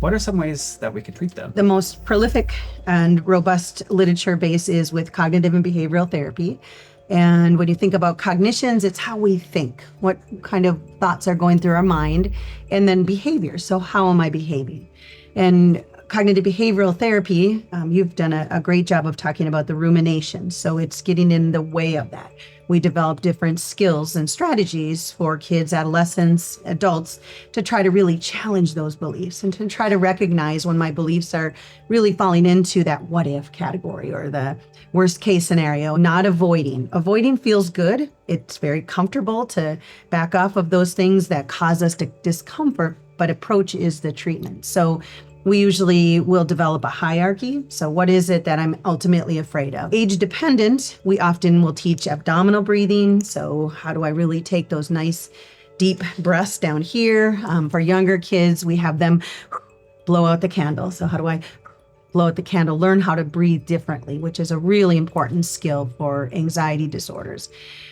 what are some ways that we can treat them? The most prolific and robust literature base is with cognitive and behavioral therapy. And when you think about cognitions, it's how we think, what kind of thoughts are going through our mind, and then behavior. So how am I behaving? And cognitive behavioral therapy, you've done a great job of talking about the rumination. So it's getting in the way of that. We develop different skills and strategies for kids, adolescents, adults to try to really challenge those beliefs and to try to recognize when my beliefs are really falling into that what if category or the worst case scenario, not avoiding. Avoiding feels good. It's very comfortable to back off of those things that cause us discomfort, but approach is the treatment. So we usually will develop a hierarchy. So what is it that I'm ultimately afraid of? Age dependent, we often will teach abdominal breathing. So how do I really take those nice deep breaths down here? For younger kids, we have them blow out the candle. So how do I blow out the candle? Learn how to breathe differently, which is a really important skill for anxiety disorders.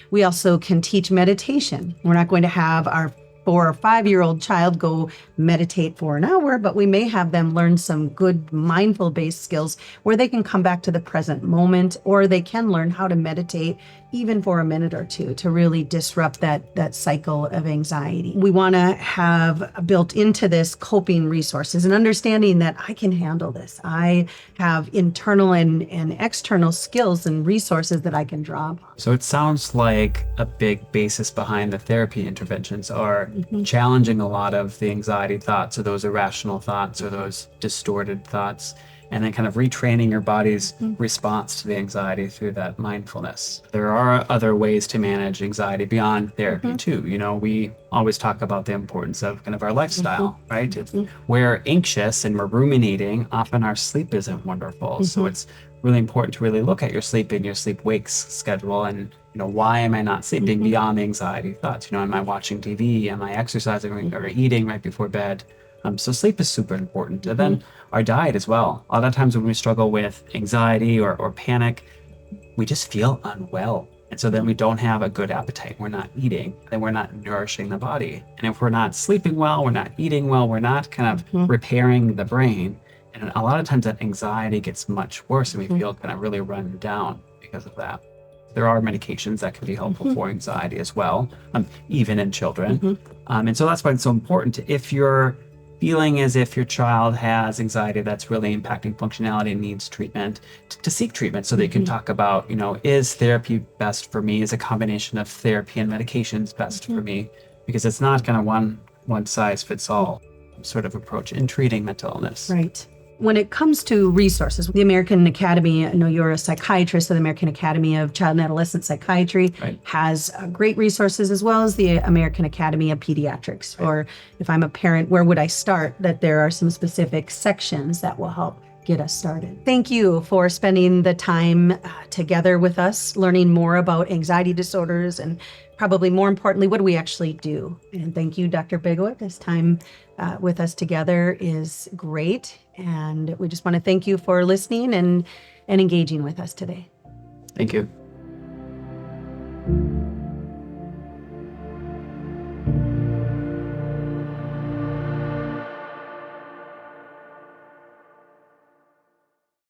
We also can teach meditation. We're not going to have our 4 or 5-year-old child go meditate for an hour, but we may have them learn some good mindful-based skills where they can come back to the present moment, or they can learn how to meditate even for a minute or two to really disrupt that cycle of anxiety. We want to have built into this coping resources and understanding that I can handle this. I have internal and external skills and resources that I can draw upon. So it sounds like a big basis behind the therapy interventions are challenging a lot of the anxiety thoughts or those irrational thoughts or those distorted thoughts, and then kind of retraining your body's response to the anxiety through that mindfulness. There are other ways to manage anxiety beyond therapy too. You know, we always talk about the importance of kind of our lifestyle, right? If we're anxious and we're ruminating, often our sleep isn't wonderful. So it's really important to really look at your sleep and your sleep-wakes schedule and, you know, why am I not sleeping beyond the anxiety thoughts? You know, am I watching TV? Am I exercising or eating right before bed? So sleep is super important. And then our diet as well. A lot of times when we struggle with anxiety or panic, we just feel unwell. And so then we don't have a good appetite. We're not eating, then we're not nourishing the body. And if we're not sleeping well, we're not eating well, we're not kind of repairing the brain. And a lot of times that anxiety gets much worse and we feel kind of really run down because of that. There are medications that can be helpful for anxiety as well, even in children. And so that's why it's so important if you're feeling as if your child has anxiety that's really impacting functionality and needs treatment, to seek treatment so they can talk about, you know, is therapy best for me? Is a combination of therapy and medications best for me? Because it's not kind of one size fits all sort of approach in treating mental illness. Right. When it comes to resources, the American Academy, I know you're a psychiatrist, so the American Academy of Child and Adolescent Psychiatry has great resources, as well as the American Academy of Pediatrics. Or if I'm a parent, where would I start? That there are some specific sections that will help get us started. Thank you for spending the time together with us, learning more about anxiety disorders, and probably more importantly, what do we actually do? And thank you, Dr. Bigaouette. This time with us together is great. And we just want to thank you for listening and engaging with us today. Thank you.